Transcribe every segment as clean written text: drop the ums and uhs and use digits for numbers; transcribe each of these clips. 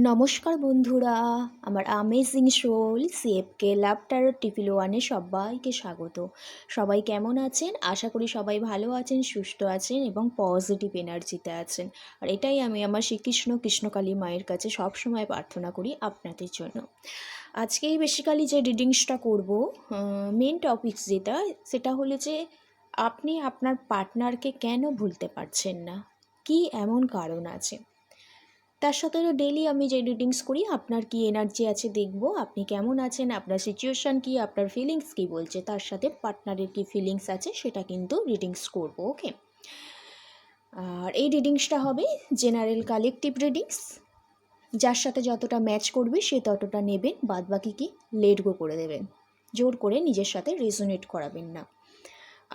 নমস্কার বন্ধুরা, আমার অ্যামেজিং সোল সিএফকে লাভ ট্যারো টিফিল ওয়ানে সবাইকে স্বাগত। সবাই কেমন আছেন? আশা করি সবাই ভালো আছেন, সুস্থ আছেন এবং পজিটিভ এনার্জিতে আছেন। আর এটাই আমি আমার শ্রীকৃষ্ণ কৃষ্ণকালী মায়ের কাছে সবসময় প্রার্থনা করি আপনাদের জন্য। আজকেই বেসিক্যালি যে রিডিংসটা করব, মেন টপিকস সেটা হলো যে আপনি আপনার পার্টনারকে কেন ভুলতে পারছেন না, কি এমন কারণ আছে। তার সাথে ডেইলি আমি যে রিডিংস করি আপনার কি এনার্জি আছে দেখব, আপনি কেমন আছেন, আপনার সিচুয়েশান কি, আপনার ফিলিংস কি বলছে, তার সাথে পার্টনারের কি ফিলিংস আছে সেটা কিন্তু রিডিংস করব। ওকে, আর এই রিডিংসটা হবে জেনারেল কালেকটিভ রিডিংস। যার সাথে যতটা ম্যাচ করবে সে ততটা নেবেন, বাদ বাকি কি লেট গো করে দেবেন, জোর করে নিজের সাথে রেজোনেট করাবেন না।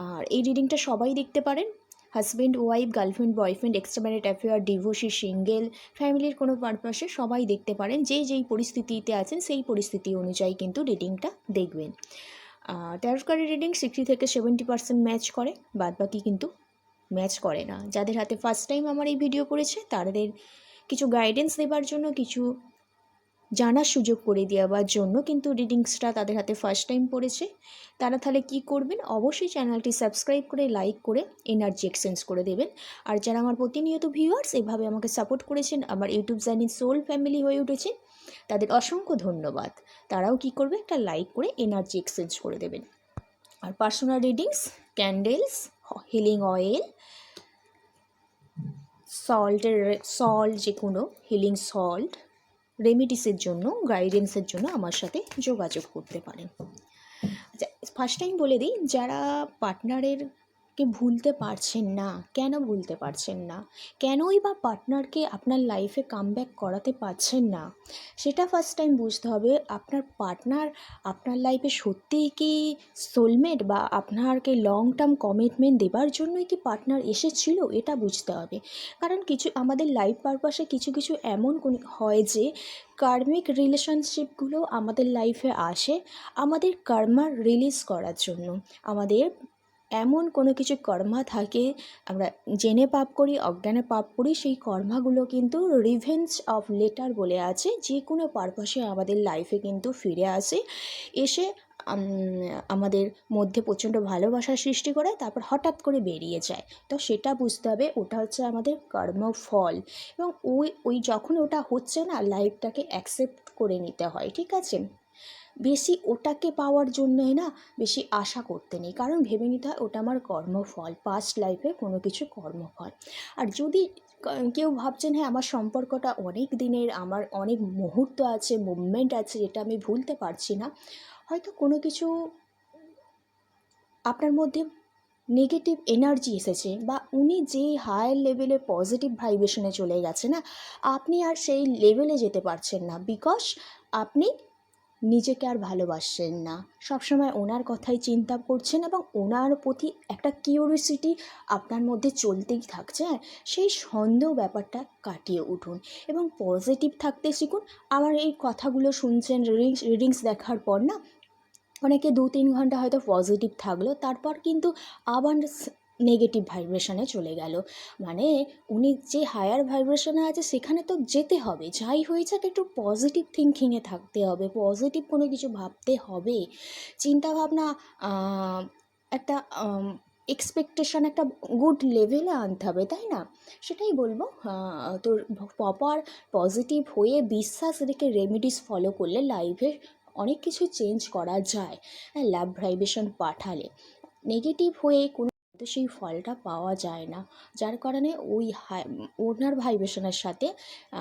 আর এই রিডিংটা সবাই দেখতে পারেন, husband wife, girlfriend boyfriend, extramarried affair, divorcee, single, ফ্যামিলির কোনো পারপাসে সবাই দেখতে পারেন। যেই পরিস্থিতিতে আছেন সেই পরিস্থিতি অনুযায়ী কিন্তু রিডিংটা দেখবেন। ট্যারো কার্ডের রিডিং 60 থেকে 70% ম্যাচ করে, বাদ বাকি কিন্তু ম্যাচ করে না। যাদের হাতে ফার্স্ট টাইম আমার এই ভিডিও করেছে তাদের কিছু গাইডেন্স দেবার জন্য, কিছু জানার সুযোগ করে দেওয়ার জন্য কিন্তু রিডিংসটা তাদের হাতে ফার্স্ট টাইম পড়েছে। তারা তাহলে কি করবেন, অবশ্যই চ্যানেলটি সাবস্ক্রাইব করে লাইক করে এনার্জি এক্সচেঞ্জ করে দেবেন। আর যারা আমার প্রতিনিয়ত ভিউয়ার্স এভাবে আমাকে সাপোর্ট করেছেন, আমার ইউটিউব চ্যানেল সোল ফ্যামিলি হয়ে উঠেছে, তাদের অসংখ্য ধন্যবাদ। তারাও কি করবে, একটা লাইক করে এনার্জি এক্সচেঞ্জ করে দেবেন। আর personal readings, candles, healing oil, salt, যে কোনো হিলিং সল্ট, রেমিডিসের জন্য, গাইডেন্সের জন্য আমার সাথে যোগাযোগ করতে পারেন। আচ্ছা, ফার্স্ট টাইম বলে দিই, যারা পার্টনারকে ভুলতে পারছেন না, কেন ভুলতে পারছেন না, কেনই বা পার্টনারকে আপনার লাইফে কামব্যাক করাতে পারছেন না, সেটা ফার্স্ট টাইম বুঝতে হবে। আপনার পার্টনার আপনার লাইফে সত্যিই কি সোলমেট, বা আপনাকে লং টার্ম কমিটমেন্ট দেবার জন্যই কি পার্টনার এসেছিল, এটা বুঝতে হবে। কারণ কিছু আমাদের লাইফ পারপাসে কিছু এমন হয় যে কার্মিক রিলেশনশিপগুলো আমাদের লাইফে আসে আমাদের কর্মা রিলিজ করার জন্য। আমাদের এমন কোনো কিছু কর্মা থাকে, আমরা জেনে পাপ করি, অজ্ঞানে পাপ করি, সেই কর্মাগুলো কিন্তু রিভেঞ্জ অফ লেটার বলে আছে, যে কোনো পারপাসে আমাদের লাইফে কিন্তু ফিরে আসে, এসে আমাদের মধ্যে প্রচণ্ড ভালোবাসার সৃষ্টি করে, তারপর হঠাৎ করে বেরিয়ে যায়। তো সেটা বুঝতে হবে, ওটা হচ্ছে আমাদের কর্মফল। এবং ওই যখন ওটা হচ্ছে না, লাইফটাকে অ্যাকসেপ্ট করে নিতে হয়, ঠিক আছে। বেশি ওটাকে পাওয়ার জন্যই না বেশি আশা করতে নেই, কারণ ভেবে নিতে হয় ওটা আমার কর্মফল, পাস্ট লাইফে কোনো কিছু কর্মফল। আর যদি কেউ ভাবছেন হ্যাঁ আমার সম্পর্কটা অনেক দিনের, আমার অনেক মুহূর্ত আছে, মুভমেন্ট আছে যেটা আমি ভুলতে পারছি না, হয়তো কোনো কিছু আপনার মধ্যে নেগেটিভ এনার্জি এসেছে, বা উনি যে হায়ার লেভেলে পজিটিভ ভাইব্রেশনে চলে গেছে না, আপনি আর সেই লেভেলে যেতে পারছেন না, বিকজ আপনি নিজেকে আর ভালোবাসছেন না, সবসময় ওনার কথাই চিন্তা করছেন এবং ওনার প্রতি একটা কিউরিওসিটি আপনার মধ্যে চলতেই থাকছে। সেই সন্দেহ ব্যাপারটা কাটিয়ে উঠুন এবং পজিটিভ থাকতে শিখুন। আমার এই কথাগুলো শুনছেন রিডিংস দেখার পর না, অনেকে 2-3 ঘন্টা হয়তো পজিটিভ থাকলো, তারপর কিন্তু আবার নেগেটিভ ভাইব্রেশনে চলে গেল। মানে উনি যে হায়ার ভাইব্রেশনে আছে সেখানে তো যেতে হবে, যাই হয়ে যাক একটু পজিটিভ থিঙ্কিংয়ে থাকতে হবে, পজিটিভ কোনো কিছু ভাবতে হবে, চিন্তাভাবনা একটা এক্সপেকটেশন একটা গুড লেভেলে আনতে হবে, তাই না? সেটাই বলবো। তো প্রপার পজিটিভ হয়ে বিশ্বাস রেখে রেমেডিস ফলো করলে লাইফে অনেক কিছু চেঞ্জ করা যায়। লাভ ভাইব্রেশন পাঠালে নেগেটিভ হয়ে কোনো সেই ফলটা পাওয়া যায় না, যার কারণে ওনার ভাইব্রেশনের সাথে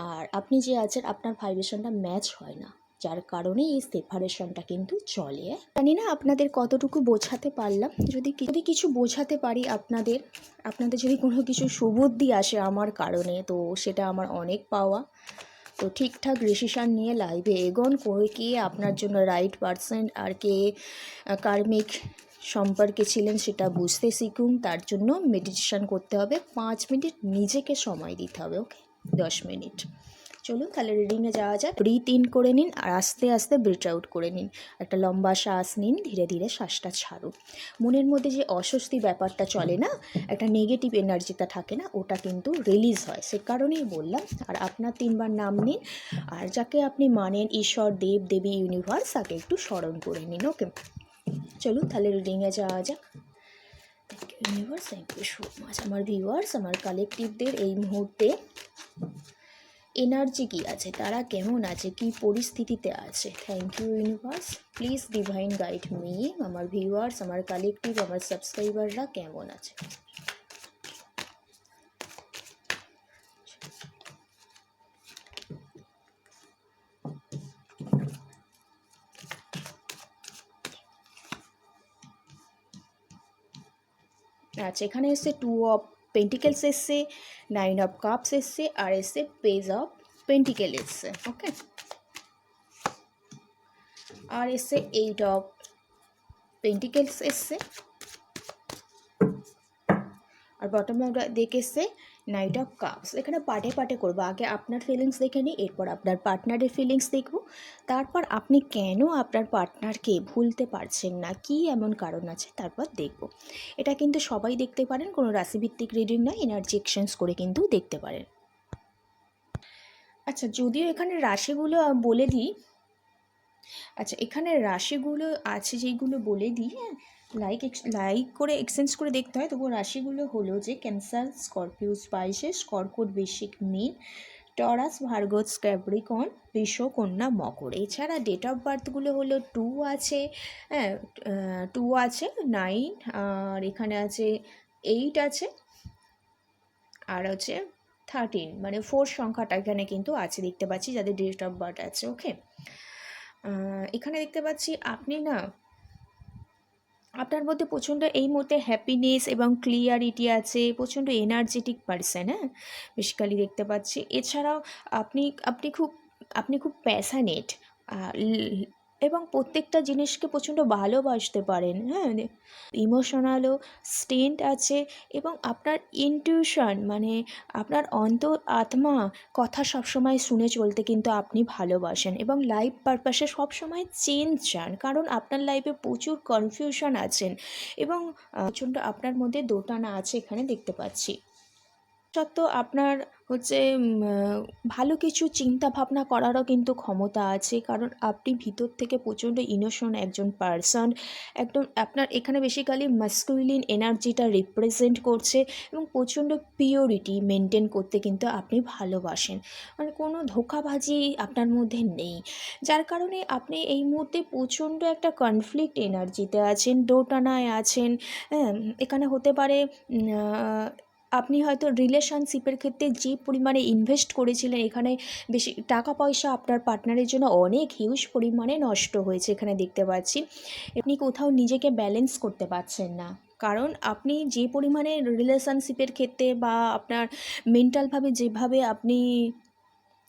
আর আপনি যে আছেন আপনার ভাইব্রেশনটা ম্যাচ হয় না, যার কারণে এই সেপারেশনটা কিন্তু চলে। জানি না আপনাদের কতটুকু বোঝাতে পারলাম। যদি কিছু বোঝাতে পারি আপনাদের যদি কোনো কিছু সুবুদ্ধি আসে আমার কারণে, তো সেটা আমার অনেক পাওয়া। তো ঠিকঠাক ডিসিশান নিয়ে লাইভে এগোন, কে আপনার জন্য রাইট পারসন আর কে কার্মিক সম্পর্কে ছিলেন সেটা বুঝতে শিখুন। তার জন্য মেডিটেশন করতে হবে, 5 মিনিট নিজেকে সময় দিতে হবে, ওকে, 10 মিনিট। চলুন তাহলে রিডিংয়ে যাওয়া যাক। ব্রিথ ইন করে নিন আর আস্তে আস্তে ব্রিথ আউট করে নিন। একটা লম্বা শ্বাস নিন, ধীরে ধীরে শ্বাসটা ছাড়ুন। মনের মধ্যে যে অস্বস্তি ব্যাপারটা চলে না, একটা নেগেটিভ এনার্জিটা থাকে না, ওটা কিন্তু রিলিজ হয়, সে কারণেই বললাম। আর আপনার 3বার নাম নিন, আর যাকে আপনি মানেন ঈশ্বর, দেব দেবী, ইউনিভার্স, তাকে একটু স্মরণ করে নিন। ওকে, চলুন তাহলে রিডিংয়ে যাওয়া যাক। Universe, thank you so much. আমার ভিউয়ার্স, আমার কালেকটিভদের এই মুহূর্তে এনার্জি কী আছে, তারা কেমন আছে, কি পরিস্থিতিতে আছে। Thank you universe, please divine guide me. আমার ভিউয়ার্স, আমার কালেকটিভ, আমার সাবস্ক্রাইবাররা কেমন আছে। আচ্ছা, এখানে এসছে 2 অফ পেন্টিকেলস এসছে, 9 অফ কাপস এসছে, আর এসছে পেজ অফ পেন্টিকেল এসছে। ওকে, আর এসছে 8 অফ পেন্টিকেলস এসছে, আর বটমে দেখে এসছে নাইট অফ কাপস। এখানে পার্টে পার্টে করবো, আগে আপনার ফিলিংস দেখে নিই, এরপর আপনার পার্টনারের ফিলিংস দেখব, তারপর আপনি কেন আপনার পার্টনারকে ভুলতে পারছেন না, কি এমন কারণ আছে, তারপর দেখব। এটা কিন্তু সবাই দেখতে পারেন, কোনো রাশিভিত্তিক রিডিং নয়, এনার্জি এক্সচেঞ্জ করে কিন্তু দেখতে পারেন। আচ্ছা, যদিও এখানে রাশিগুলো বলে দিই, আচ্ছা এখানে রাশিগুলো আছে যেইগুলো বলে দিই, হ্যাঁ, লাইক করে এক্সচেঞ্জ করে দেখতে হয়, তবুও রাশিগুলো হলো যে ক্যান্সার, স্করপিও, স্পাইসেস, কর্কট, বৃশ্চিক, মীন, টরাস, ভার্গস, ক্যাপ্রিকর্ন, বৃষ, কন্যা, মকর। এছাড়া ডেট অফ বার্থগুলো হলো 2 আছে, হ্যাঁ, 2 আছে, 9, আর এখানে আছে 8 আছে, আর হচ্ছে 13, মানে 4 সংখ্যাটা এখানে কিন্তু আছে, দেখতে পাচ্ছি যাদের ডেট অফ বার্থ আছে। ওকে, এখানে দেখতে পাচ্ছি আপনি না, আপনার মধ্যে প্রচণ্ড এই মুহূর্তে হ্যাপিনেস এবং ক্লিয়ারিটি আছে, প্রচণ্ড এনার্জেটিক পারসন, হ্যাঁ, বেসিক্যালি দেখতে পাচ্ছি। এছাড়াও আপনি আপনি খুব প্যাশানেট, এবং প্রত্যেকটা জিনিসকে প্রচণ্ড ভালোবাসতে পারেন, হ্যাঁ, ইমোশনালও স্ট্রেন্থ আছে, এবং আপনার ইনটিউশন, মানে আপনার অন্তর আত্মা কথা সবসময় শুনে চলতে কিন্তু আপনি ভালোবাসেন, এবং লাইফ পারপাসে সবসময় চেঞ্জ চান, কারণ আপনার লাইফে প্রচুর কনফিউশন আছেন, এবং প্রচণ্ড আপনার মধ্যে দোটানা আছে এখানে দেখতে পাচ্ছি। সত্ত্বেও আপনার হচ্ছে ভালো কিছু চিন্তা ভাবনা করারও কিন্তু ক্ষমতা আছে, কারণ আপনি ভিতর থেকে প্রচণ্ড ইনোসেন্ট একজন পারসন, একদম আপনার এখানে বেসিক্যালি মাস্কুলিন এনার্জিটা রিপ্রেজেন্ট করছে, এবং প্রচণ্ড পিওরিটি মেনটেন করতে কিন্তু আপনি ভালোবাসেন, মানে কোনো ধোঁকাবাজি আপনার মধ্যে নেই, যার কারণে আপনি এই মুহূর্তে প্রচণ্ড একটা কনফ্লিক্ট এনার্জিতে আছেন, দোটানায় আছেন। হ্যাঁ, এখানে হতে পারে আপনি হয়তো রিলেশনশিপের ক্ষেত্রে যে পরিমাণে ইনভেস্ট করেছিলেন, এখানে বেশি টাকা পয়সা আপনার পার্টনারের জন্য অনেক হিউজ পরিমাণে নষ্ট হয়েছে এখানে দেখতে পাচ্ছি। আপনি কোথাও নিজেকে ব্যালেন্স করতে পারছেন না, কারণ আপনি যে পরিমাণে রিলেশনশিপের ক্ষেত্রে বা আপনার মেন্টালভাবে যেভাবে আপনি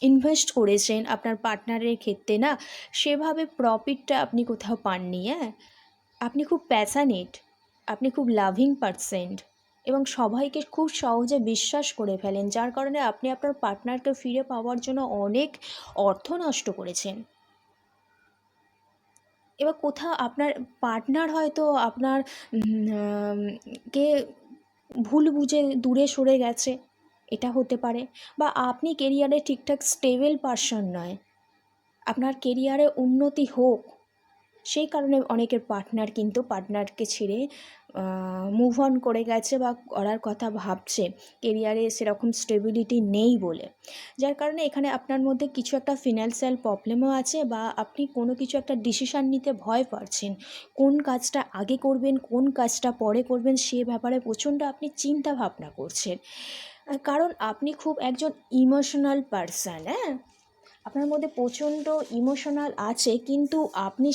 ইনভেস্ট করেছেন আপনার পার্টনারের ক্ষেত্রে না, সেভাবে প্রফিটটা আপনি কোথাও পাননি। হ্যাঁ, আপনি খুব প্যাশানেট, আপনি খুব লাভিং পারসেন্ট, এবং সবাইকে খুব সহজে বিশ্বাস করে ফেলেন, যার কারণে আপনি আপনার পার্টনারকে ফিরে পাওয়ার জন্য অনেক অর্থ নষ্ট করেছেন। এবার কোথাও আপনার পার্টনার হয়তো আপনার কে ভুল বুঝে দূরে সরে গেছে, এটা হতে পারে, বা আপনি কেরিয়ারে ঠিকঠাক স্টেবল পারসন নয়, আপনার কেরিয়ারে উন্নতি হোক, সেই কারণে অনেকের পার্টনার কিন্তু পার্টনারকে ছেড়ে মুভ অন করে গেছে বা করার কথা ভাবছে, কেরিয়ারে সেরকম স্টেবিলিটি নেই বলে, যার কারণে এখানে আপনার মধ্যে কিছু একটা ফিনান্সিয়াল প্রবলেমও আছে, বা আপনি কোনো কিছু একটা ডিসিশান নিতে ভয় পাচ্ছেন, কোন কাজটা আগে করবেন কোন কাজটা পরে করবেন সে ব্যাপারে প্রচণ্ড আপনি চিন্তা ভাবনা করছেন, কারণ আপনি খুব একজন ইমোশনাল পারসন। হ্যাঁ, আপনার মধ্যে প্রচণ্ড ইমোশনাল আছে, কিন্তু আপনি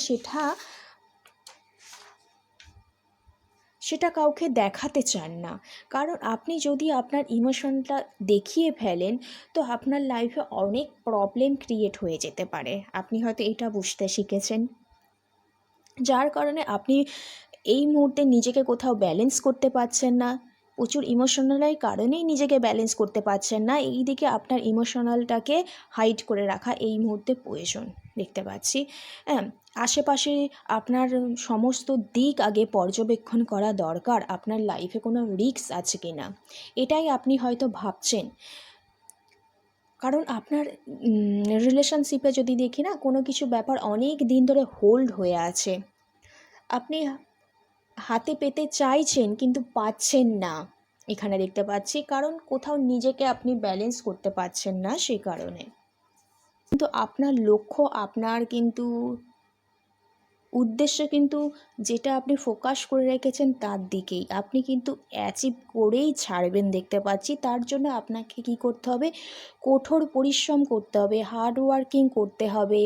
সেটা কাউকে দেখাতে চান না, কারণ আপনি যদি আপনার ইমোশনটা দেখিয়ে ফেলেন, তো আপনার লাইফে অনেক প্রবলেম ক্রিয়েট হয়ে যেতে পারে, আপনি হয়তো এটা বুঝতে শিখেছেন, যার কারণে আপনি এই মুহূর্তে নিজেকে কোথাও ব্যালেন্স করতে পারছেন না, প্রচুর ইমোশনালের কারণেই নিজেকে ব্যালেন্স করতে পারছেন না। এই দিকে আপনার ইমোশনালটাকে হাইড করে রাখা এই মুহূর্তে প্রয়োজন দেখতে পাচ্ছি। হ্যাঁ, আশেপাশে আপনার সমস্ত দিক আগে পর্যবেক্ষণ করা দরকার। আপনার লাইফে কোনো রিস্ক আছে কি না, এটাই আপনি হয়তো ভাবছেন। কারণ আপনার রিলেশনশিপে যদি দেখি না, কোনো কিছু ব্যাপার অনেক দিন ধরে হোল্ড হয়ে আছে, আপনি হাতে পেতে চাইছেন কিন্তু পাচ্ছেন না, এখানে দেখতে পাচ্ছি। কারণ কোথাও নিজেকে আপনি ব্যালেন্স করতে পারছেন না সেই কারণে। কিন্তু আপনার লক্ষ্য, আপনার কিন্তু উদ্দেশ্য কিন্তু যেটা আপনি ফোকাস করে রেখেছেন তার দিকেই আপনি কিন্তু অ্যাচিভ করেই ছাড়বেন দেখতে পাচ্ছি। তার জন্য আপনাকে কি করতে হবে, কঠোর পরিশ্রম করতে হবে, হার্ড ওয়ার্কিং করতে হবে,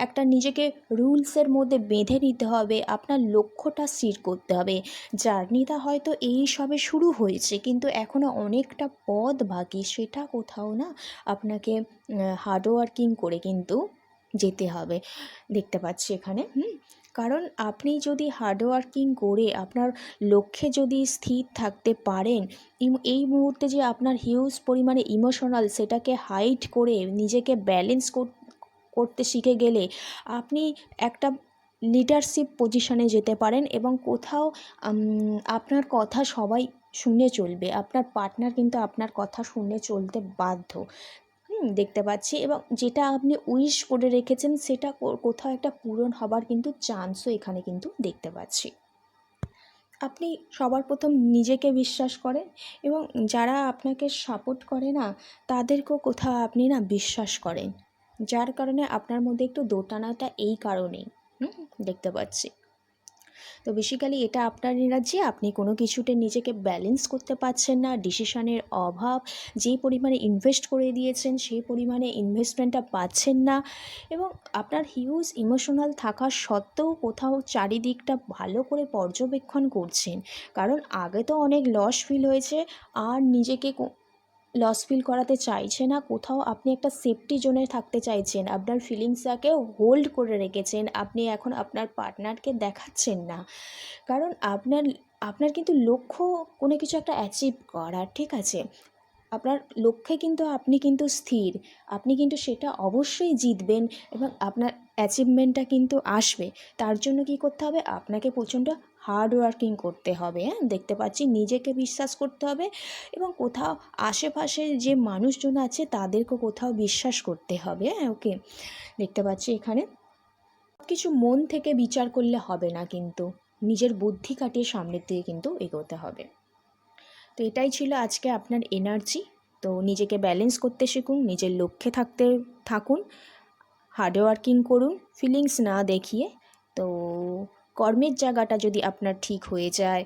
একটা নিজেকে রুলসের মধ্যে বেঁধে নিতে হবে, আপনার লক্ষ্যটা স্থির করতে হবে। জার্নিটা হয়তো এই সবে শুরু হয়েছে, কিন্তু এখনও অনেকটা পথ বাকি, সেটা কোথাও না আপনাকে হার্ড ওয়ার্কিং করে কিন্তু যেতে হবে দেখতে পাচ্ছি এখানে। কারণ আপনি যদি হার্ডওয়ার্কিং করে আপনার লক্ষ্যে যদি স্থির থাকতে পারেন, এই মুহূর্তে যে আপনার হিউজ পরিমাণে ইমোশনাল, সেটাকে হাইড করে নিজেকে ব্যালেন্স করতে শিখে গেলে আপনি একটা লিডারশিপ পজিশনে যেতে পারেন এবং কোথাও আপনার কথা সবাই শুনে চলবে। আপনার পার্টনার কিন্তু আপনার কথা শুনে চলতে বাধ্য দেখতে পাচ্ছি। এবং যেটা আপনি উইশ করে রেখেছেন সেটা কোথাও একটা পূরণ হবার কিন্তু চান্সও এখানে কিন্তু দেখতে পাচ্ছি। আপনি সবার প্রথম নিজেকে বিশ্বাস করেন এবং যারা আপনাকে সাপোর্ট করে না তাদেরকেও কোথাও আপনি না বিশ্বাস করেন, যার কারণে আপনার মধ্যে একটু দোটানাটা এই কারণেই দেখতে পাচ্ছি। তো বেসিক্যালি এটা আপনার এনার্জি, আপনি কোনো কিছুতে নিজেকে ব্যালেন্স করতে পারছেন না, ডিসিশনের অভাব, যেই পরিমাণে ইনভেস্ট করে দিয়েছেন সেই পরিমাণে ইনভেস্টমেন্টটা পাচ্ছেন না এবং আপনার হিউজ ইমোশনাল থাকা সত্ত্বেও কোথাও চারিদিকটা ভালো করে পর্যবেক্ষণ করছেন। কারণ আগে তো অনেক লস ফিল হয়েছে, আর নিজেকে লস ফিল করাতে চাইছে না। কোথাও আপনি একটা সেফটি জোনে থাকতে চাইছেন, আপনার ফিলিংসটাকে হোল্ড করে রেখেছেন, আপনি এখন আপনার পার্টনারকে দেখাচ্ছেন না। কারণ আপনার কিন্তু লক্ষ্য কোনো কিছু একটা অ্যাচিভ করার, ঠিক আছে, আপনার লক্ষ্যে কিন্তু আপনি কিন্তু স্থির, আপনি কিন্তু সেটা অবশ্যই জিতবেন এবং আপনার অ্যাচিভমেন্টটা কিন্তু আসবে। তার জন্য কি করতে হবে, আপনাকে প্রচণ্ড হার্ড ওয়ার্কিং করতে হবে। দেখতে পাচ্ছি নিজেকে বিশ্বাস করতে হবে এবং কোথাও আশেপাশে যে মানুষজন আছে তাদেরকে কোথাও বিশ্বাস করতে হবে। ওকে, দেখতে পাচ্ছি এখানে কিছু মন থেকে বিচার করলে হবে না, কিন্তু নিজের বুদ্ধি কাটিয়ে সামনের দিকে কিন্তু এগোতে হবে। তো এটাই ছিল আজকে আপনার এনার্জি। তো নিজেকে ব্যালেন্স করতে শিখুন, নিজের লক্ষ্যে থাকুন, হার্ডওয়ার্কিং করুন, ফিলিংস না দেখিয়ে। তো কর্মের জায়গাটা যদি আপনার ঠিক হয়ে যায়,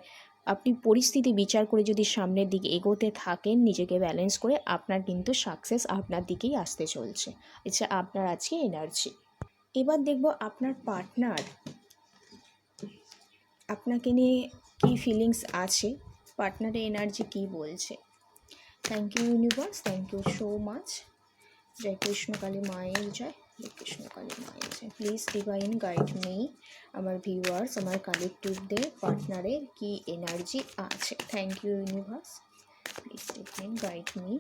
আপনি পরিস্থিতি বিচার করে যদি সামনের দিকে এগোতে থাকেন নিজেকে ব্যালেন্স করে, আপনার কিন্তু সাকসেস আপনার দিকেই আসতে চলছে। আচ্ছা, আপনার আজকে এনার্জি। এবার দেখব আপনার পার্টনার আপনাকে নিয়ে কী ফিলিংস আছে, পার্টনারের এনার্জি কী বলছে। Thank you universe, thank you so much. জয় কৃষ্ণ কালী মায়ের জয়, জয় কৃষ্ণ কালী মায়ের জয়। প্লিজ ডিভাইন গাইড মি, আমার ভিউয়ার্স, আমার কালেক্টিভদের পার্টনারের কি এনার্জি আছে। Thank you universe, please divine guide me.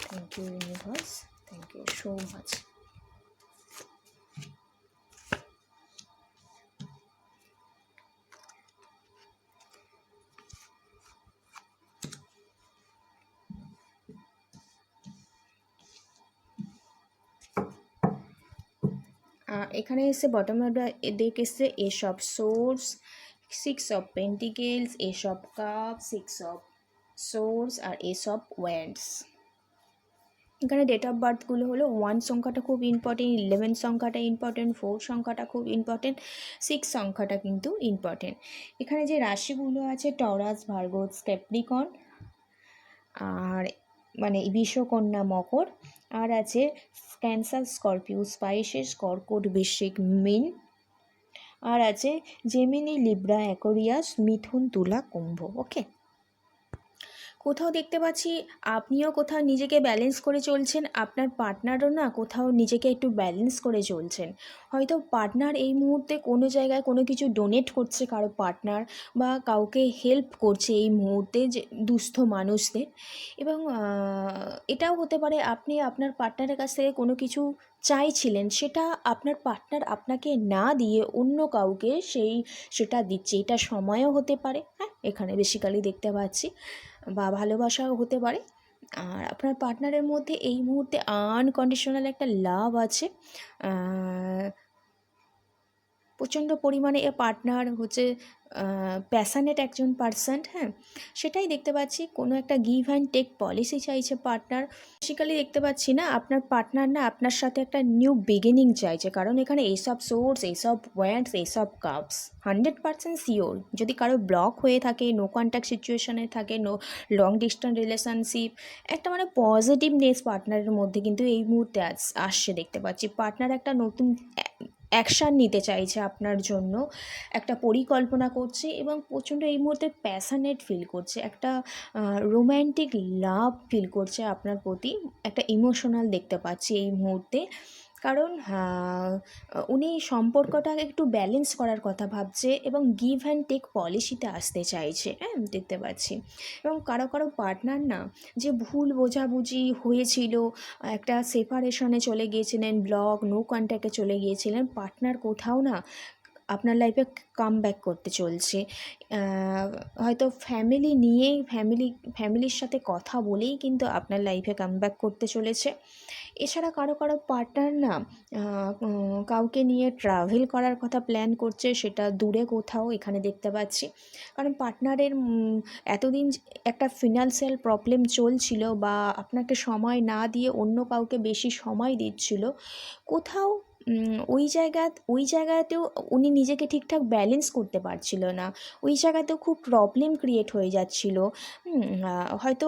Thank you universe, thank you so much. এখানে এসে বটম দেখ এসছে ace of swords, 6 of pentacles, ace of cup, 6 of swords আর এস অফ ওয়ান্ডস। এখানে ডেট অফ বার্থগুলো হলো 1 সংখ্যাটা খুব ইম্পর্টেন্ট, 11 সংখ্যাটা ইম্পর্টেন্ট, 4 সংখ্যাটা খুব ইম্পর্টেন্ট, 6 সংখ্যাটা কিন্তু ইম্পর্টেন্ট। এখানে যে রাশিগুলো আছে টরাস, ভার্গো, ক্যাপ্রিকন আর মানে বিশ্বকন্যা, মকর, আর আছে ক্যান্সার, স্করপিও, স্পাইসেস, কর্কট, বৃশ্চিক, মীন, আর আছে জেমিনি, লিব্রা, অ্যাকোরিয়াস, মিথুন, তুলা, কুম্ভ। ওকে, কোথাও দেখতে পাচ্ছি আপনিও কোথাও নিজেকে ব্যালেন্স করে চলছেন, আপনার পার্টনারও না কোথাও নিজেকে একটু ব্যালেন্স করে চলছেন। হয়তো পার্টনার এই মুহূর্তে কোনো জায়গায় কোনো কিছু ডোনেট করছে কারো পার্টনার, বা কাউকে হেল্প করছে এই মুহূর্তে যে দুস্থ মানুষদের। এবং এটাও হতে পারে আপনি আপনার পার্টনারের কাছ থেকে কোনো কিছু চাইছিলেন, সেটা আপনার পার্টনার আপনাকে না দিয়ে অন্য কাউকে সেটা দিচ্ছে। এটা সময়ও হতে পারে, হ্যাঁ, এখানে বেসিক্যালি দেখতে পাচ্ছি, বা ভালোবাসাও হতে পারে। আর আপনার পার্টনারের মধ্যে এই মুহূর্তে আনকন্ডিশনাল একটা লাভ আছে। প্রচণ্ড পরিমাণে এ পার্টনার হচ্ছে প্যাশানেট একজন পার্সন, হ্যাঁ, সেটাই দেখতে পাচ্ছি। কোনো একটা গিভ অ্যান্ড টেক পলিসি চাইছে পার্টনার। বেসিক্যালি দেখতে পাচ্ছি না আপনার পার্টনার না আপনার সাথে একটা নিউ বিগিনিং চাইছে, কারণ এখানে এইসব সোর্স, এইসব ওয়ান্ডস, এইসব কাপস 100% শিওর। যদি কারো ব্লক হয়ে থাকে, নো কন্ট্যাক্ট সিচুয়েশানে থাকে, নো লং ডিস্টেন্স রিলেশনশিপ, একটা মানে পজিটিভনেস পার্টনারের মধ্যে কিন্তু এই মুহূর্তে আসছে দেখতে পাচ্ছি। পার্টনার একটা নতুন অ্যাকশান নিতে চাইছে আপনার জন্য, একটা পরিকল্পনা করছে এবং প্রচণ্ড এই মুহূর্তে প্যাশানেট ফিল করছে, একটা রোম্যান্টিক লাভ ফিল করছে আপনার প্রতি, একটা ইমোশনাল দেখতে পাচ্ছি এই মুহূর্তে। কারণ উনি সম্পর্কটাকে একটু ব্যালেন্স করার কথা ভাবছে এবং গিভ অ্যান্ড টেক পলিসিতে আসতে চাইছে, হ্যাঁ, দেখতে পাচ্ছি। এবং কারো কারো পার্টনার না যে ভুল বোঝাবুঝি হয়েছিল, একটা সেপারেশনে চলে গিয়েছিলেন, ব্লক, নো কন্ট্যাক্টে চলে গিয়েছিলেন, পার্টনার কোথাও না আপনার লাইফে কাম ব্যাক করতে চলছে। হয়তো ফ্যামিলি নিয়েই ফ্যামিলির সাথে কথা বলেই কিন্তু আপনার লাইফে কাম ব্যাক করতে চলেছে। এছাড়া কারো কারো পার্টনার না কাউকে নিয়ে ট্রাভেল করার কথা প্ল্যান করছে, সেটা দূরে কোথাও, এখানে দেখতে পাচ্ছি। কারণ পার্টনারের এতদিন একটা ফিনান্সিয়াল প্রবলেম চলছিল, বা আপনাকে সময় না দিয়ে অন্য কাউকে বেশি সময় দিচ্ছিল কোথাও, ওই জায়গাতেও উনি নিজেকে ঠিকঠাক ব্যালেন্স করতে পারছিল না। ওই জায়গাতেও খুব প্রবলেম ক্রিয়েট হয়ে যাচ্ছিল। হয়তো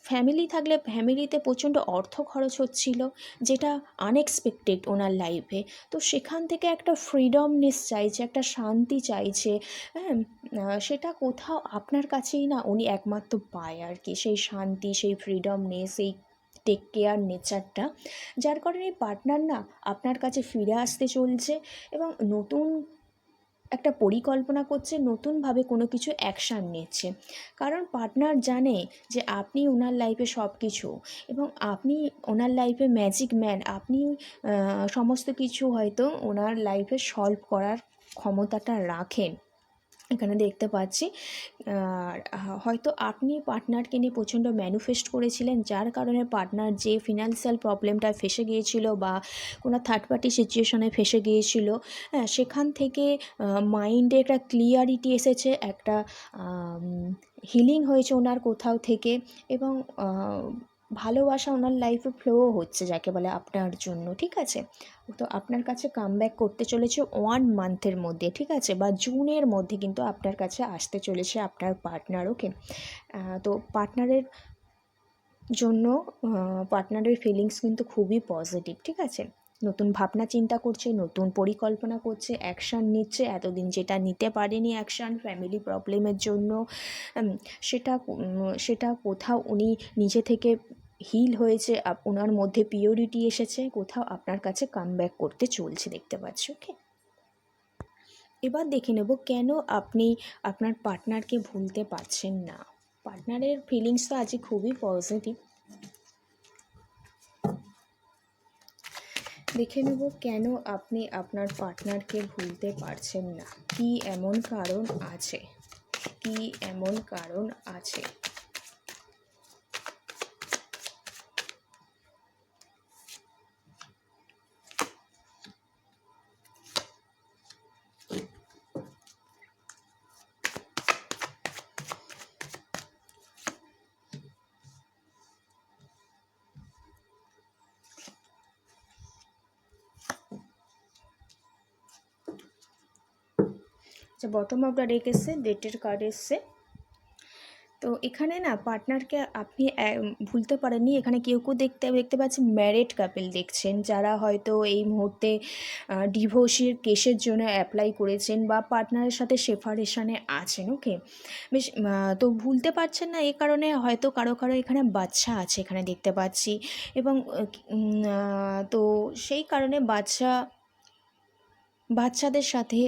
ফ্যামিলি থাকলে ফ্যামিলিতে প্রচণ্ড অর্থ খরচ হচ্ছিল, যেটা আনএক্সপেক্টেড ওনার লাইফে। তো সেখান থেকে একটা ফ্রিডমনেস চাইছে, একটা শান্তি চাইছে, হ্যাঁ, সেটা কোথাও আপনার কাছেই না উনি একমাত্র পায় আর কি, সেই শান্তি, সেই ফ্রিডমনেস, সেই টেক কেয়ার নেচারটা। যার কারণে পার্টনার না আপনার কাছে ফিরে আসতে চলছে এবং নতুন একটা পরিকল্পনা করছে, নতুনভাবে কোনো কিছু অ্যাকশান নিচ্ছে। কারণ পার্টনার জানে যে আপনি ওনার লাইফে সব কিছু, এবং আপনি ওনার লাইফে ম্যাজিক ম্যান, আপনি সমস্ত কিছু হয়তো ওনার লাইফে সলভ করার ক্ষমতাটা রাখেন, এখানে দেখতে পাচ্ছি। আর হয়তো আপনি পার্টনারকে নিয়ে প্রচণ্ড ম্যানিফেস্ট করেছিলেন, যার কারণে পার্টনার যে ফিনান্সিয়াল প্রবলেমটায় ফেসে গিয়েছিল বা কোনো থার্ড পার্টি সিচুয়েশনে ফেসে গিয়েছিল, হ্যাঁ, সেখান থেকে মাইন্ডে একটা ক্লিয়ারিটি এসেছে, একটা হিলিং হয়েছে ওনার কোথাও থেকে, এবং ভালোবাসা ওনার লাইফে ফ্লোও হচ্ছে যাকে বলে আপনার জন্য, ঠিক আছে। তো আপনার কাছে কামব্যাক করতে চলেছে 1 মান্থের মধ্যে, ঠিক আছে, বা জুনের মধ্যে কিন্তু আপনার কাছে আসতে চলেছে আপনার পার্টনার, ওকে। তো পার্টনারের জন্য পার্টনারের ফিলিংস কিন্তু খুবই পজিটিভ, ঠিক আছে। নতুন ভাবনা চিন্তা করছে, নতুন পরিকল্পনা করছে, অ্যাকশান নিচ্ছে, এতদিন যেটা নিতে পারেনি অ্যাকশান ফ্যামিলি প্রবলেমের জন্য, সেটা কোথাও উনি নিজে থেকে হিল হয়েছে, ওনার মধ্যে পিওরিটি এসেছে, কোথাও আপনার কাছে কামব্যাক করতে চলছে দেখতে পাচ্ছি, ওকে। এবার দেখে নেব কেন আপনি আপনার পার্টনারকে ভুলতে পারছেন না। পার্টনারের ফিলিংস তো আজকে খুবই পজিটিভ। দেখে নেব কেন আপনি আপনার পার্টনারকে ভুলতে পারছেন না, কি এমন কারণ আছে, কি এমন কারণ আছে। আচ্ছা, বটম অফ দ্য ডেক এসছে, ডেটের কার্ড এসছে, তো এখানে না পার্টনারকে আপনি ভুলতে পারেননি। এখানে কেউ কেউ দেখতে দেখতে পাচ্ছি ম্যারিড কাপল দেখছেন, যারা হয়তো এই মুহূর্তে ডিভোর্সের কেসের জন্য অ্যাপ্লাই করেছেন বা পার্টনারের সাথে সেপারেশনে আছেন। ওকে, বেশ তো ভুলতে পারছেন না, এই কারণে হয়তো কারো কারো এখানে বাচ্চা আছে এখানে দেখতে পাচ্ছি। এবং তো সেই কারণে বাচ্চাদের সাথে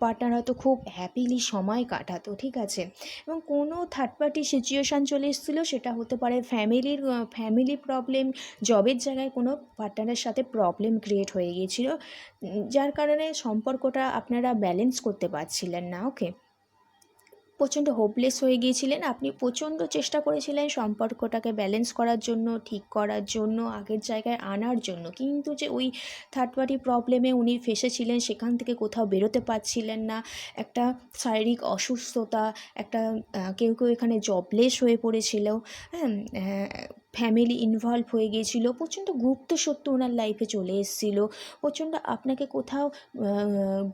পার্টনার হয়তো খুব হ্যাপিলি সময় কাটাতো, ঠিক আছে। এবং কোনো থার্ড পার্টি সিচুয়েশান চলে এসেছিলো, সেটা হতে পারে ফ্যামিলি প্রবলেম, জবের জায়গায় কোনো পার্টনারের সাথে প্রবলেম ক্রিয়েট হয়ে গিয়েছিলো, যার কারণে সম্পর্কটা আপনারা ব্যালেন্স করতে পারছিলেন না। ওকে, প্রচণ্ড হোপলেস হয়ে গিয়েছিলেন, আপনি প্রচণ্ড চেষ্টা করেছিলেন সম্পর্কটাকে ব্যালেন্স করার জন্য, ঠিক করার জন্য, আগের জায়গায় আনার জন্য, কিন্তু যে ওই থার্ড পার্টি প্রবলেমে উনি ফেঁসেছিলেন, সেখান থেকে কোথাও বেরোতে পারছিলেন না। একটা শারীরিক অসুস্থতা, একটা কেউ কেউ এখানে জবলেস হয়ে পড়েছিল, হ্যাঁ, ফ্যামিলি ইনভলভ হয়ে গিয়েছিলো, প্রচণ্ড গুপ্ত সত্য ওনার লাইফে চলে এসেছিলো, প্রচণ্ড আপনাকে কোথাও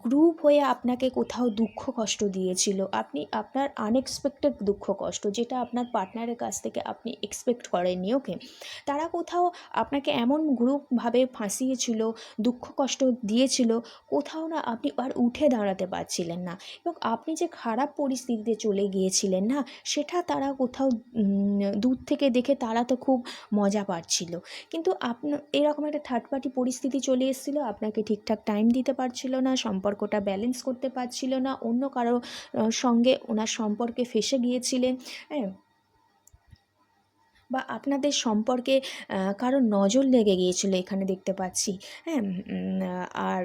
গ্রুপ হয়ে আপনাকে কোথাও দুঃখ কষ্ট দিয়েছিল, আপনি আপনার আনএক্সপেক্টেড দুঃখ কষ্ট, যেটা আপনার পার্টনারের কাছ থেকে আপনি এক্সপেক্ট করেননি। ওকে, তারা কোথাও আপনাকে এমন গ্রুপভাবে ফাঁসিয়েছিল, দুঃখ কষ্ট দিয়েছিল, কোথাও না আপনি আর উঠে দাঁড়াতে পারছিলেন না, এবং আপনি যে খারাপ পরিস্থিতিতে চলে গিয়েছিলেন না, সেটা তারা কোথাও দূর থেকে দেখে তারা তো খুব মজা পাচ্ছিল। কিন্তু এরকম একটা থার্ড পার্টি পরিস্থিতি চলে এসেছিলো, আপনাকে ঠিকঠাক টাইম দিতে পারছিল না, সম্পর্কটা ব্যালেন্স করতে পারছিল না, অন্য কারো সঙ্গে ওনার সম্পর্কে ফেঁসে গিয়েছিলেন, হ্যাঁ, বা আপনাদের সম্পর্কে কারো নজর লেগে গিয়েছিল এখানে দেখতে পাচ্ছি, হ্যাঁ। আর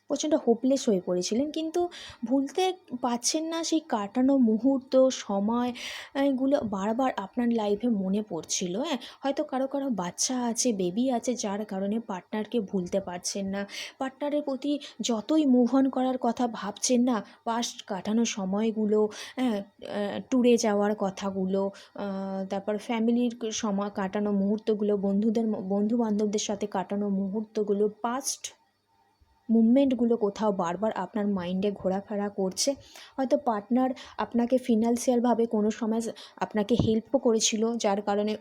প্রচণ্ড হোপলেস হয়ে পড়েছিলেন, কিন্তু ভুলতে পারছেন না সেই কাটানো মুহূর্ত, সময়গুলো বারবার আপনার লাইফে মনে পড়ছিল, হ্যাঁ। হয়তো কারো কারো বাচ্চা আছে, বেবি আছে, যার কারণে পার্টনারকে ভুলতে পারছেন না, পার্টনারের প্রতি যতই মুভ অন করার কথা ভাবছেন না, পাস্ট কাটানো সময়গুলো, হ্যাঁ, ট্যুরে যাওয়ার কথাগুলো, তারপর ফ্যামিলির সময় কাটানো মুহূর্তগুলো, বন্ধু বান্ধবদের সাথে কাটানো মুহূর্তগুলো, পাস্ট মুভমেন্টগুলো কোথাও বারবার আপনার মাইন্ডে ঘোরাফেরা করছে। হয়তো পার্টনার আপনাকে ফিনান্সিয়ালভাবে কোনো সময় আপনাকে হেল্পও করেছিল, যার কারণে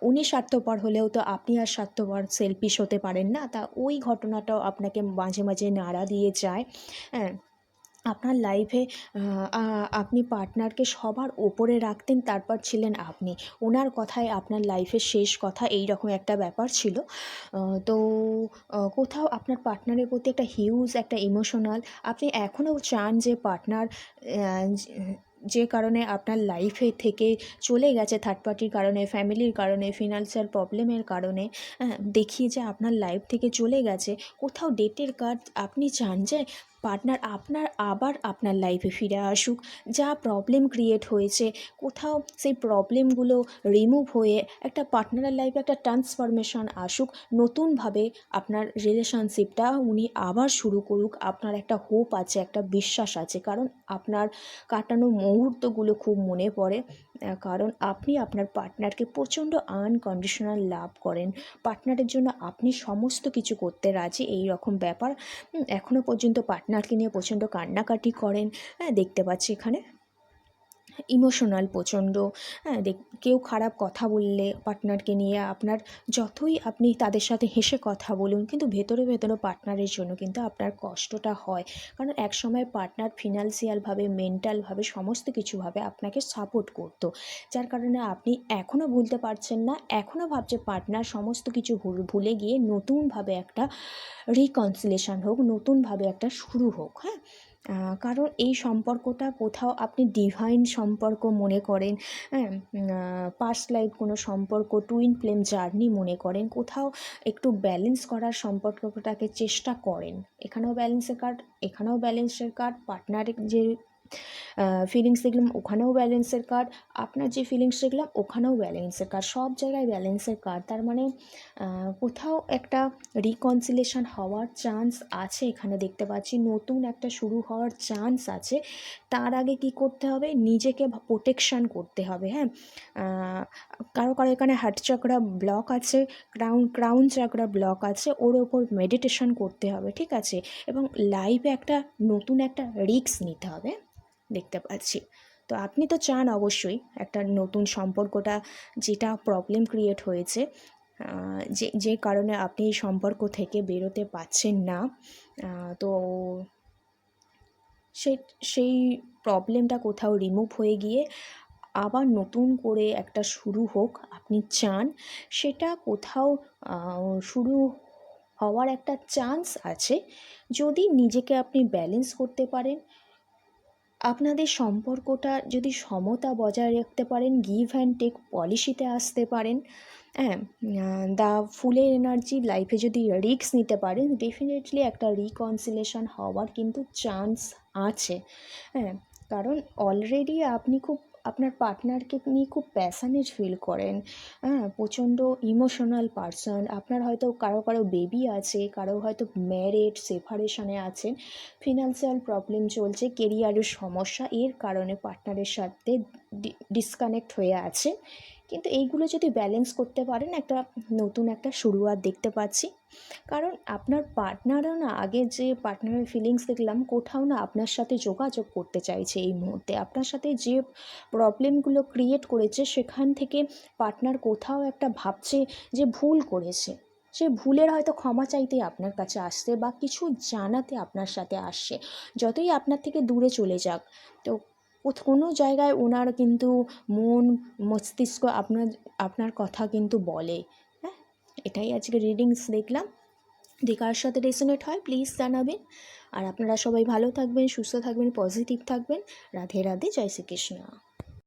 উনি স্বার্থপর হলেও তো আপনি আর স্বার্থপর সেলফিশ হতে পারেন না, তা ওই ঘটনাটাও আপনাকে মাঝে মাঝে নাড়া দিয়ে যায়, হ্যাঁ। আপনার লাইফে আপনি পার্টনারকে সবার ওপরে রাখতেন, তারপর ছিলেন আপনি, ওনার কথাই আপনার লাইফের শেষ কথা, এই রকম একটা ব্যাপার ছিল। তো কোথাও আপনার পার্টনারের প্রতি একটা হিউজ একটা ইমোশনাল, আপনি এখনও চান যে পার্টনার যে কারণে আপনার লাইফে থেকে চলে গেছে, থার্ড পার্টির কারণে, ফ্যামিলির কারণে, ফিনান্সিয়াল প্রবলেমের কারণে, দেখিয়ে যে আপনার লাইফ থেকে চলে গেছে, কোথাও ডেটের কার্ড আপনি চান যে পার্টনার আবার আপনার লাইফে ফিরে আসুক, যা প্রবলেম ক্রিয়েট হয়েছে কোথাও সেই প্রবলেমগুলো রিমুভ হয়ে একটা পার্টনারের লাইফে একটা ট্রান্সফরমেশন আসুক, নতুনভাবে আপনার রিলেশনশিপটা উনি আবার শুরু করুক, আপনার একটা হোপ আছে, একটা বিশ্বাস আছে, কারণ আপনার কাটানো মুহূর্তগুলো খুব মনে পড়ে, কারণ আপনি আপনার পার্টনারকে প্রচণ্ড আনকন্ডিশনাল লাভ করেন, পার্টনারের জন্য আপনি সমস্ত কিছু করতে রাজি, এই রকম ব্যাপার। এখনও পর্যন্ত পার্টনারকে নিয়ে প্রচণ্ড কান্নাকাটি করেন, হ্যাঁ, দেখতে পাচ্ছি এখানে ইমোশনাল প্রচণ্ড, হ্যাঁ। কেউ খারাপ কথা বললে পার্টনারকে নিয়ে, আপনার যতই আপনি তাদের সাথে হেসে কথা বলুন, কিন্তু ভেতরে ভেতরে পার্টনারের জন্য কিন্তু আপনার কষ্টটা হয়, কারণ একসময় পার্টনার ফিনান্সিয়ালভাবে, মেন্টালভাবে, সমস্ত কিছুভাবে আপনাকে সাপোর্ট করতো, যার কারণে আপনি এখনও ভুলতে পারছেন না, এখনও ভাবছে পার্টনার সমস্ত কিছু ভুলে গিয়ে নতুনভাবে একটা রিকনসিলেশন হোক, নতুনভাবে একটা শুরু হোক, হ্যাঁ। কারণ এই সম্পর্কটা কোথাও আপনি ডিভাইন সম্পর্ক মনে করেন, হ্যাঁ, পাস্ট লাইফ কোনো সম্পর্ক, টুইন ফ্লেম জার্নি মনে করেন, কোথাও একটু ব্যালেন্স করার সম্পর্কটাকে চেষ্টা করেন, এখানেও ব্যালেন্সের কার্ড, এখানেও ব্যালেন্সের কার্ড, পার্টনারের যে ফিলিংস দেখলাম ওখানেও ব্যালেন্সের কার্ড, আপনার যে ফিলিংস দেখলাম ওখানেও ব্যালেন্সের কার্ড, সব জায়গায় ব্যালেন্সের কার্ড, তার মানে কোথাও একটা রিকনসিলেশন হওয়ার চান্স আছে, এখানে দেখতে পাচ্ছি নতুন একটা শুরু হওয়ার চান্স আছে, তার আগে কি করতে হবে, নিজেকে প্রোটেকশান করতে হবে, হ্যাঁ। কারো কারো এখানে হার্ট চক্রা ব্লক আছে, ক্রাউন চক্রা ব্লক আছে, ওর ওপর মেডিটেশন করতে হবে, ঠিক আছে, এবং লাইফে একটা নতুন একটা রিস্ক নিতে হবে, দেখতে পাচ্ছি। তো আপনি তো চান অবশ্যই একটা নতুন সম্পর্কটা, যেটা প্রবলেম ক্রিয়েট হয়েছে, যে কারণে আপনি এই সম্পর্ক থেকে বেরোতে পারছেন না, তো সেই প্রবলেমটা কোথাও রিমুভ হয়ে গিয়ে আবার নতুন করে একটা শুরু হোক আপনি চান। সেটা কোথাও শুরু হওয়ার একটা চান্স আছে যদি নিজেকে আপনি ব্যালেন্স করতে পারেন, আপনাদের সম্পর্কটা যদি সমতা বজায় রাখতে পারেন, গিভ অ্যান্ড টেক পলিসিতে আসতে পারেন, হ্যাঁ, দ্য ফুলের এনার্জি লাইফে যদি রিস্ক নিতে পারেন, ডেফিনেটলি একটা রিকনসিলেশন হওয়ার কিন্তু চান্স আছে। হ্যাঁ, কারণ অলরেডি আপনি খুব আপনার পার্টনারকে নিয়ে খুব প্যাশনেট ফিল করেন, হ্যাঁ, প্রচণ্ড ইমোশনাল পারসন। আপনার হয়তো কারো বেবি আছে, কারো হয়তো ম্যারেড, সেপারেশনে আছেন, ফিনান্সিয়াল প্রবলেম চলছে, কেরিয়ারের সমস্যা, এর কারণে পার্টনারের সাথে ডিসকানেক্ট হয়ে আছে। কিন্তু এইগুলো যদি ব্যালেন্স করতে পারেন, একটা নতুন একটা শুরুয়াত দেখতে পাচ্ছি। কারণ আপনার পার্টনারও না, আগে যে পার্টনারের ফিলিংস দেখলাম, কোথাও না আপনার সাথে যোগাযোগ করতে চাইছে এই মুহূর্তে। আপনার সাথে যে প্রবলেমগুলো ক্রিয়েট করেছে সেখান থেকে পার্টনার কোথাও একটা ভাবছে যে ভুল করেছে, সে ভুলের হয়তো ক্ষমা চাইতে আপনার কাছে আসছে বা কিছু জানাতে আপনার সাথে আসছে। যতই আপনার থেকে দূরে চলে যাক, তো কোনো জায়গায় ওনার কিন্তু মন মস্তিষ্ক আপনার কথা কিন্তু বলে। হ্যাঁ, এটাই আজকে রিডিংস দেখলাম। যদি কার সাথে রেসোনেট হয় প্লিজ জানাবেন। আর আপনারা সবাই ভালো থাকবেন, সুস্থ থাকবেন, পজিটিভ থাকবেন। রাধে রাধে, জয় শ্রীকৃষ্ণ।